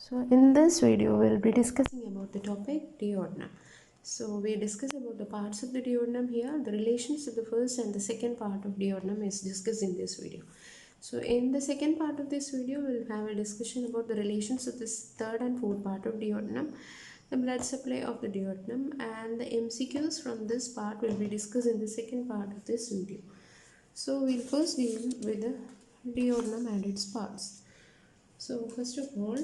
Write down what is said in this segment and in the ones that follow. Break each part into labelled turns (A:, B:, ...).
A: So in this video we'll be discussing about the topic duodenum. So we discuss about the parts of the duodenum here. The relations of the first and the second part of duodenum is discussed in this video. So in the second part of this video we'll have a discussion about the relations of this third and fourth part of duodenum, the blood supply of the duodenum, and the MCQs from this part will be discussed in the second part of this video. So we'll first deal with the duodenum and its parts. So first of all,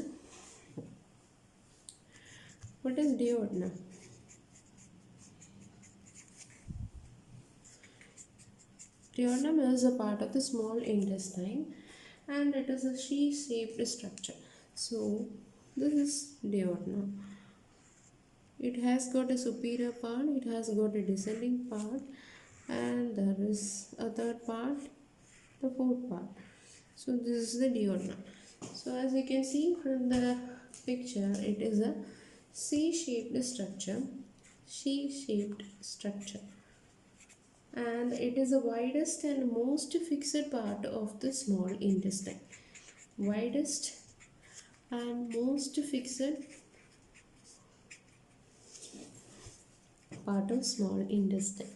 A: what is duodenum? Duodenum is a part of the small intestine and it is a sheath-shaped structure. So this is duodenum. It has got a superior part, it has got a descending part, and there is a third part, the fourth part. So this is the duodenum. So as you can see from the picture, it is a C-shaped structure. And it is the widest and most fixed part of the small intestine. Widest and most fixed part of small intestine.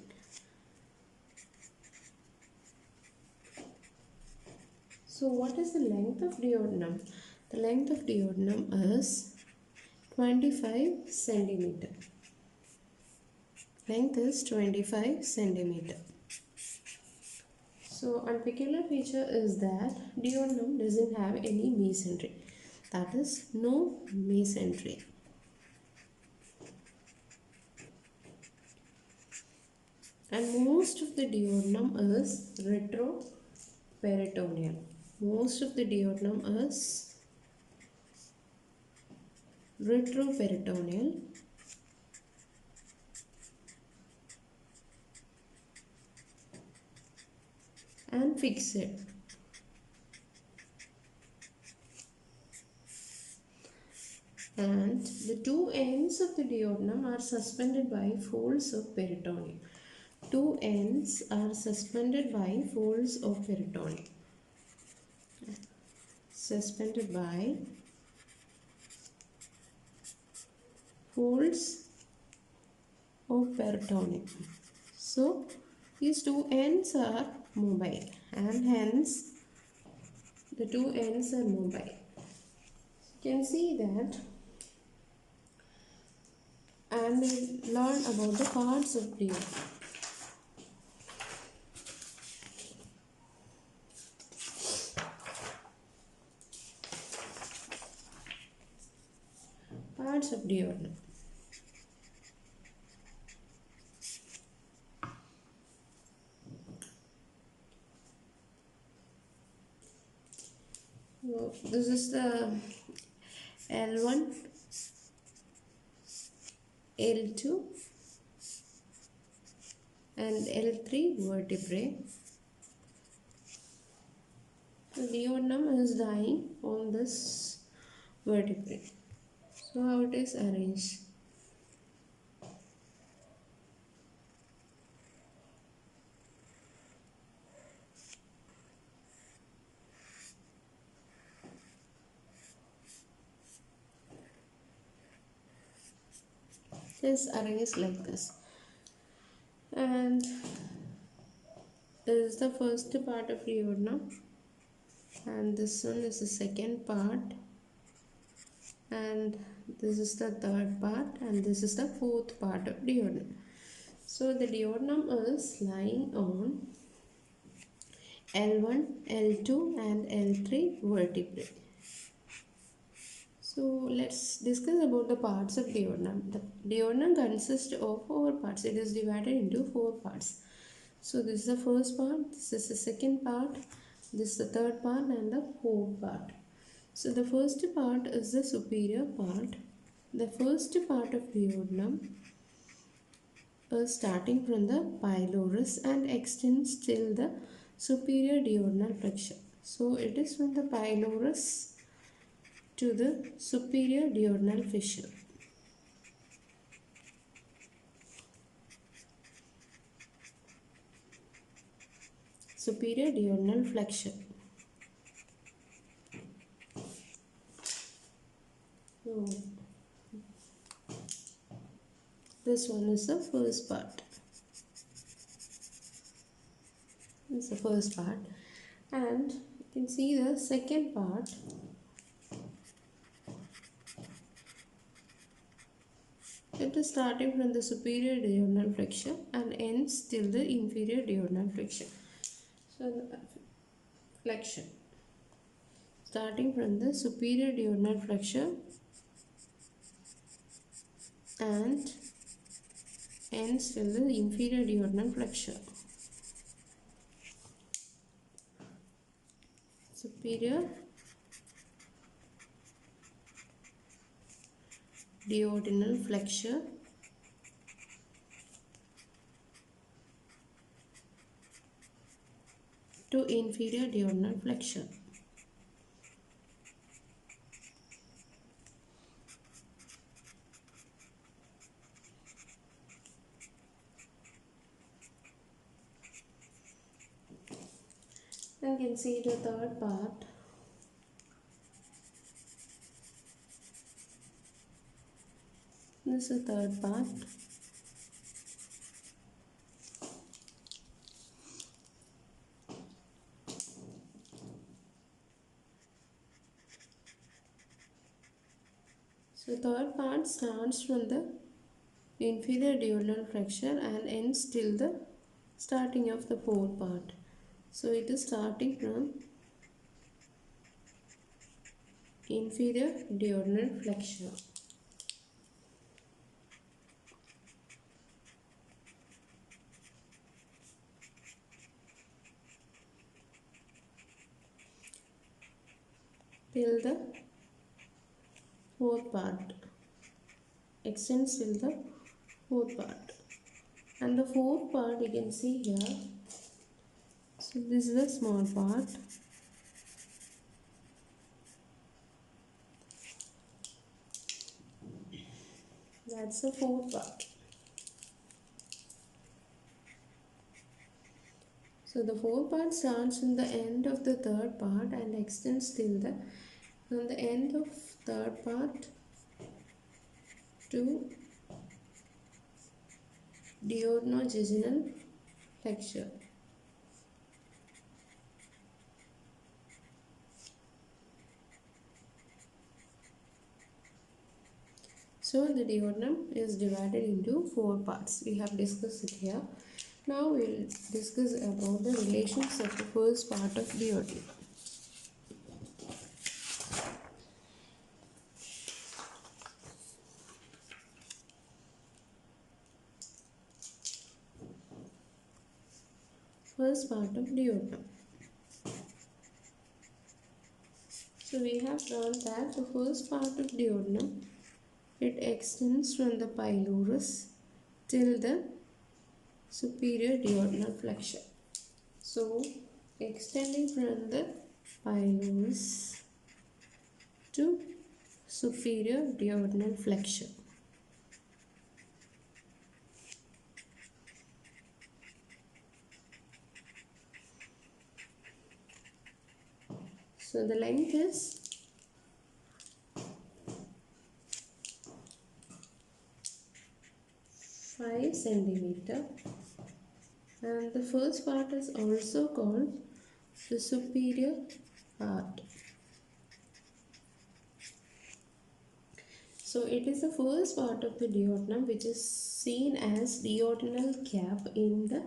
A: So what is the length of duodenum? The length of duodenum is 25 centimeter. Length is 25 centimeter. So one peculiar feature is that duodenum doesn't have any mesentery. That is, no mesentery. And most of the duodenum is retroperitoneal. Most of the duodenum is retroperitoneal. And fixed. And the two ends of the duodenum are suspended by folds of peritoneum. Two ends are suspended by folds of peritoneum. Suspended by folds of peritoneum. So these two ends are mobile and hence the two ends are mobile. You can see that, and we'll learn about the parts of duodenum. Parts of duodenum. So this is the L1, L2 and L3 vertebrae. The duodenum is lying on this vertebrae. So how it is arranged? It is arranged like this. And this is the first part of duodenum, and this one is the second part, and this is the third part, and this is the fourth part of duodenum. So the duodenum is lying on L1, L2 and L3 vertebrae. So let's discuss about the parts of duodenum. The duodenum consists of 4 parts. It is divided into 4 parts. So this is the first part, this is the second part, this is the third part and the fourth part. So the first part is the superior part. The first part of duodenum is starting from the pylorus and extends till the superior duodenal flexure. So it is from the pylorus to the superior duodenal fissure. Superior duodenal flexure. So this one is the first part. This is the first part, and you can see the second part. It is starting from the superior duodenal flexure and ends till the inferior duodenal flexure. So the flexion starting from the superior duodenal flexure and ends till the inferior duodenal flexure. Superior duodenal flexure to inferior duodenal flexure. Then you can see the third part. This is the third part. So third part starts from the inferior duodenal flexure and ends till the starting of the fourth part. So it is starting from inferior duodenal flexure. Till the fourth part, extends till the fourth part, and the fourth part you can see here. So this is the small part, that's the fourth part. So the fourth part starts from the end of the third part and extends till the from the end of third part to duodenojejunal flexure. So the duodenum is divided into four parts. We have discussed it here. Now we will discuss about the relations of the first part of duodenum. First part of duodenum. So we have learned that the first part of duodenum, it extends from the pylorus till the superior duodenal flexure. So extending from the pylorus to superior duodenal flexure. So the length is 5 centimeter, and the first part is also called the superior part. So it is the first part of the duodenum which is seen as duodenal cap in the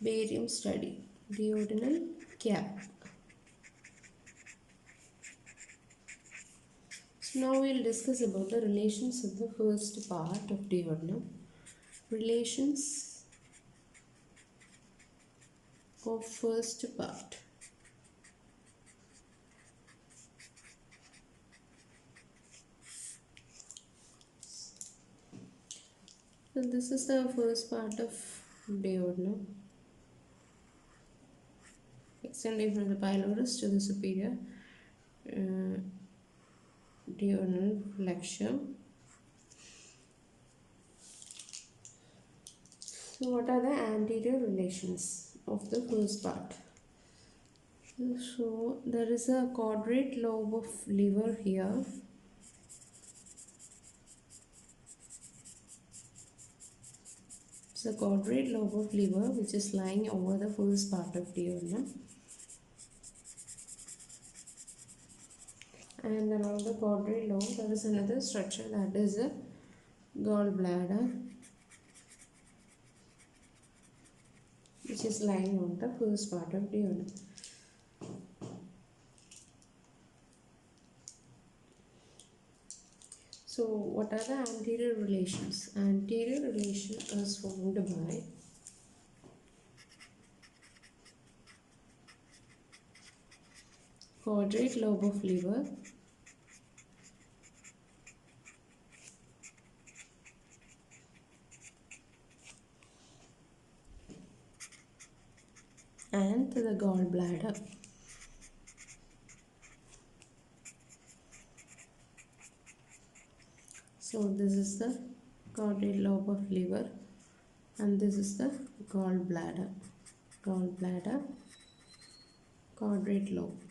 A: barium study. Duodenal cap. So now we will discuss about the relations of the first part of duodenum. Relations of first part. So this is the first part of duodenum, extending from the pylorus to the superior duodenal flexure. So what are the anterior relations of the first part? So there is a quadrate lobe of liver here, It's a quadrate lobe of liver which is lying over the first part of duodenum. And along the quadrate lobe there is another structure, that is a gallbladder, which is lying on the first part of duodenum. So what are the anterior relations? Anterior relation is formed by quadrate lobe of liver and the gallbladder. So this is the quadrate lobe of liver and this is the gallbladder. Gallbladder, quadrate lobe.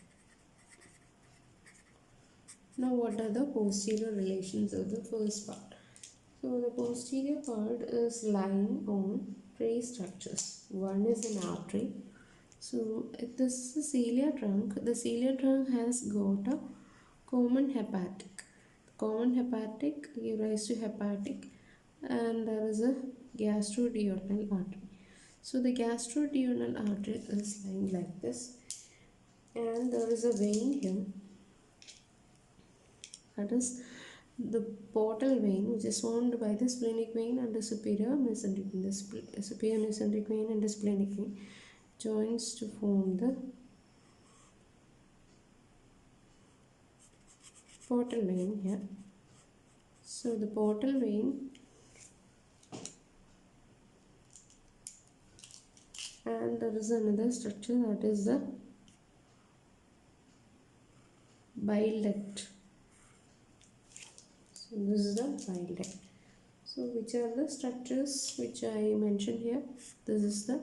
A: Now what are the posterior relations of the first part? So the posterior part is lying on three structures. One is an artery. So this is the cilia trunk. The cilia trunk has got a common hepatic. Common hepatic give rise to hepatic, and there is a gastroduodenal artery. So the gastroduodenal artery is lying like this, and there is a vein here, that is the portal vein, which is formed by the splenic vein and the superior mesenteric vein. The superior mesenteric vein and the splenic vein joins to form the portal vein here. So the portal vein, and there is another structure, that is the bile duct. So this is the bile duct. So which are the structures which I mentioned here? This is the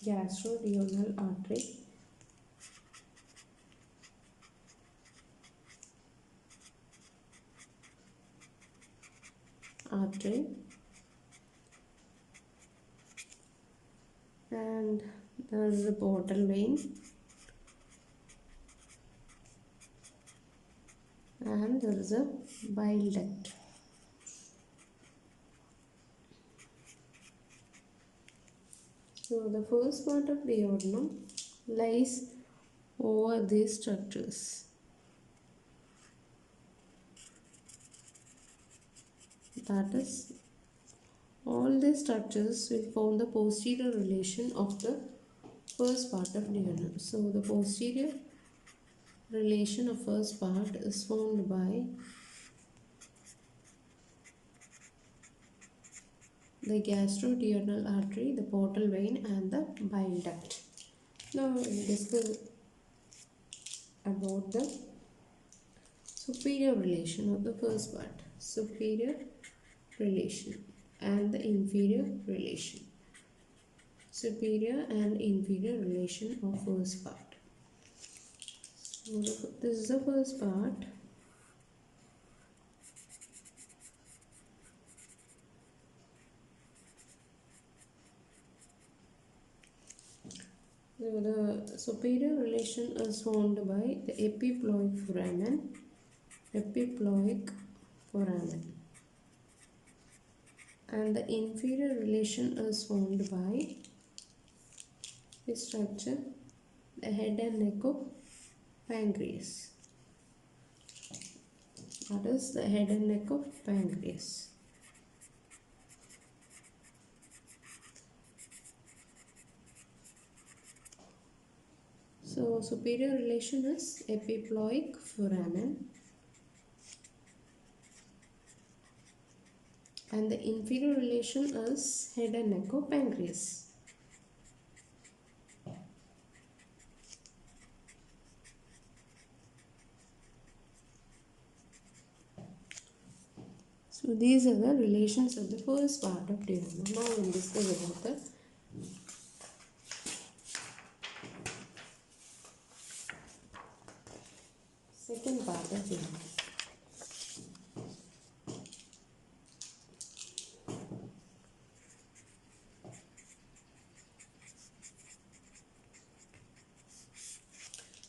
A: gastroduodenal artery, and there is the portal vein, and there is a bile duct. So the first part of duodenum lies over these structures. That is, all these structures will form the posterior relation of the first part of duodenum. So the posterior relation of first part is formed by the gastroduodenal artery, the portal vein, and the bile duct. Now we will discuss about the superior relation of the first part. Superior relation and the inferior relation. Superior and inferior relation of first part. So this is the first part. So the superior relation is formed by the epiploic foramen. Epiploic foramen. And the inferior relation is formed by this structure, the head and neck of pancreas. That is the head and neck of pancreas. So superior relation is epiploic foramen, and the inferior relation is head and neck of pancreas. So these are the relations of the first part of duodenum. Now we will discuss about the second part of duodenum.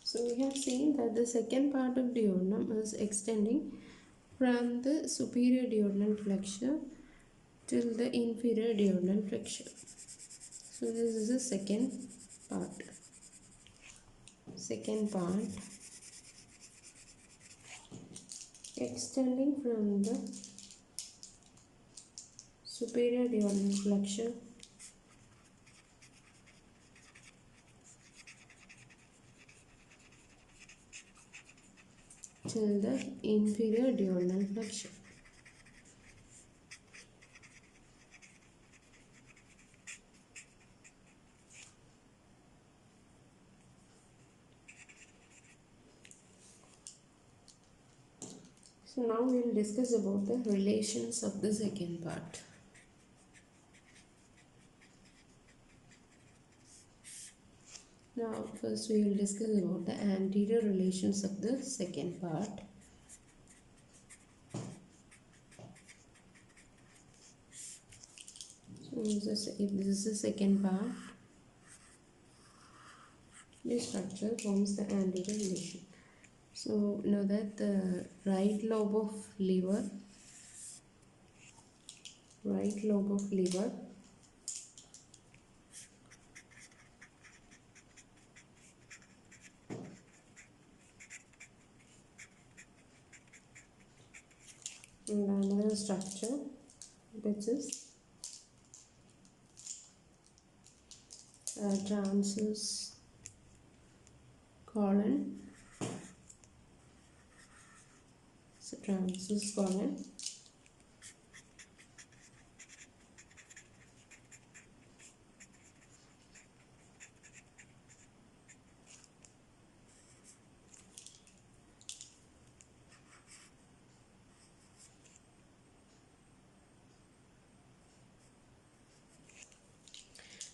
A: So we have seen that the second part of duodenum is extending from the superior duodenal flexure till the inferior duodenal flexure. So this is the second part. Second part, extending from the superior duodenal flexure till the inferior duodenal flexure. So now we will discuss about the relations of the second part. Now first we will discuss about the anterior relations of the second part. So if this is the second part, this structure forms the anterior relation. So know that the right lobe of liver and another structure which is transverse colon. So transverse colon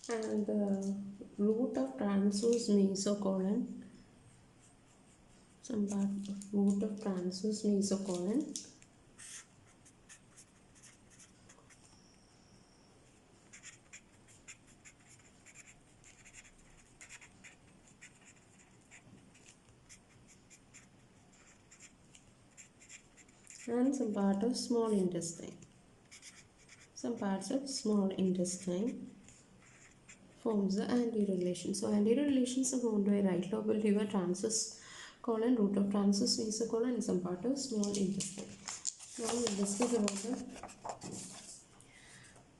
A: and the root of transverse mesocolon. Some part of root of transverse mesocolon and some part of small intestine. Some parts of small intestine forms the anterior relation. So anterior relations are formed by right lobe liver, transverse colon, root of transverse mesocolon and some part of small intestine. Now we will discuss about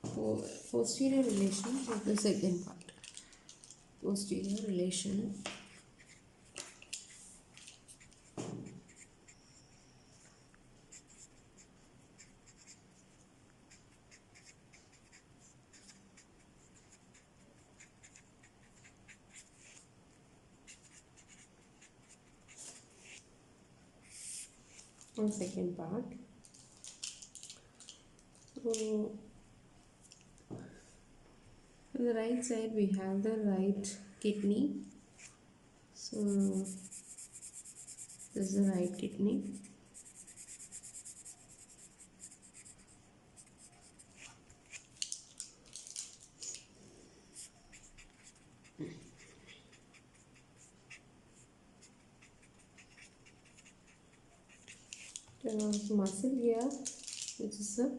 A: the posterior relation of the second part. Posterior relation of second part. So on the right side we have the right kidney. So this is the right kidney. There is muscle here which is the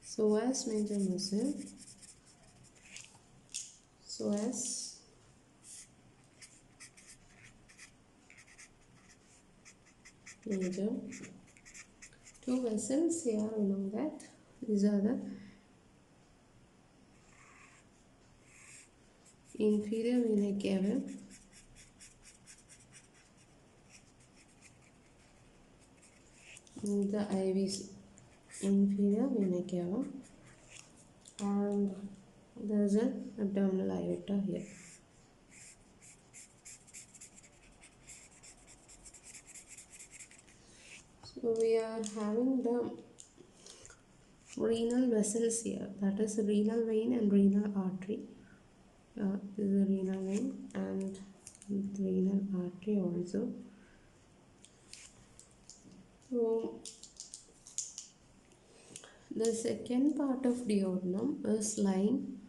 A: psoas major muscle. Psoas major. Two vessels here, we know that. These are the inferior vena cava and the IVC. Inferior vena cava and there is an abdominal aorta here. So we are having the renal vessels here, that is renal vein and renal artery. This is the renal vein and renal artery also. So The second part of duodenum is lying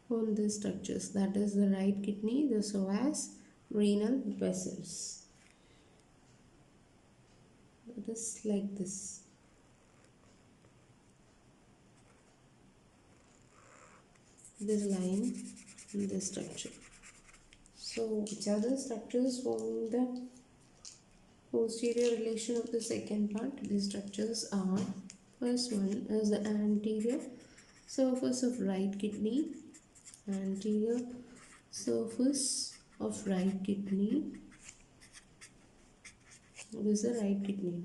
A: on these structures, that is the right kidney, the psoas, renal vessels. It is like this. This line in this structure. So, which are the structures forming the posterior relation of the second part? These structures are, first one is the anterior surface of right kidney, anterior surface of right kidney. This is the right kidney,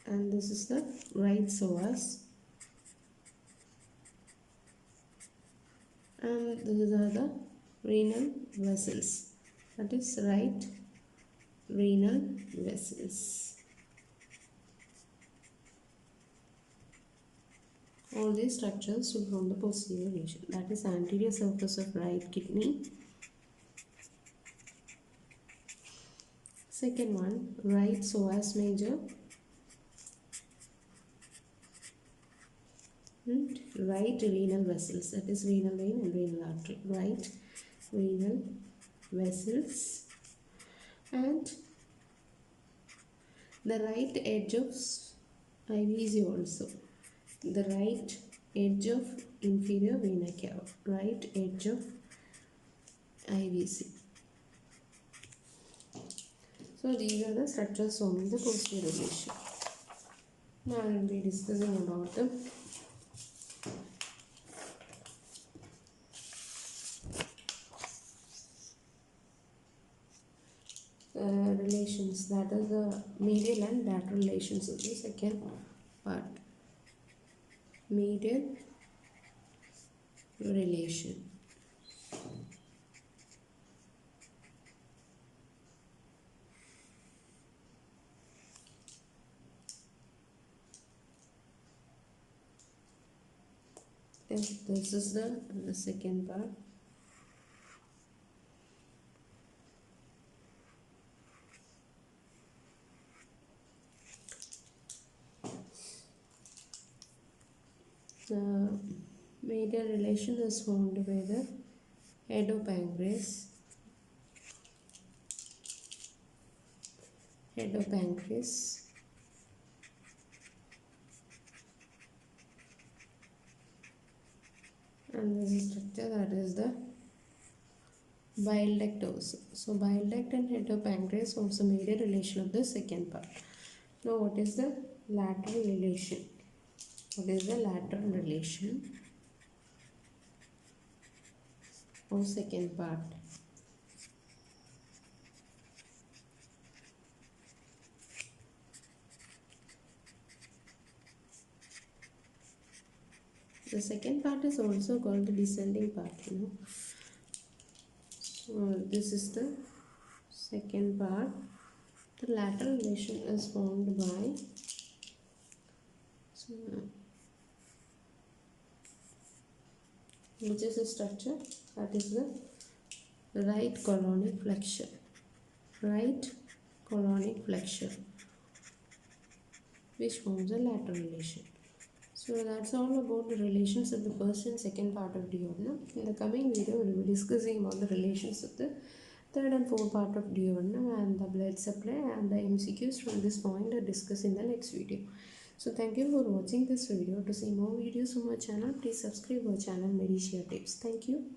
A: and this is the right psoas, and these are the renal vessels, that is right renal vessels. All these structures will form the posterior relation, that is anterior surface of right kidney. Second one, right psoas major and right renal vessels, that is renal vein and renal artery. Right renal vessels and the right edge of IVC also. The right edge of inferior vena cava. Right edge of IVC. So these are the structures forming the posterior relation. Now I will be discussing about the relations, that is the medial and lateral relations of the second part. Medial relation. This is the second part. The medial relation is formed by the head of pancreas, and this is structure, that is the bile duct also. So bile duct and head of pancreas forms a medial relation of the second part. Now what is the lateral relation? What is the lateral relation of second part? The second part is also called the descending part, So this is the second part. The lateral relation is formed by, so, which is a structure, that is the right colonic flexure. Right colonic flexure, which forms a lateral relation. So that's all about the relations of the first and second part of duodenum. In the coming video, we will be discussing about the relations of the third and fourth part of duodenum and the blood supply, and the MCQs from this point are discussed in the next video. So thank you for watching this video. To see more videos from our channel, please subscribe our channel Medicare Tips. Thank you.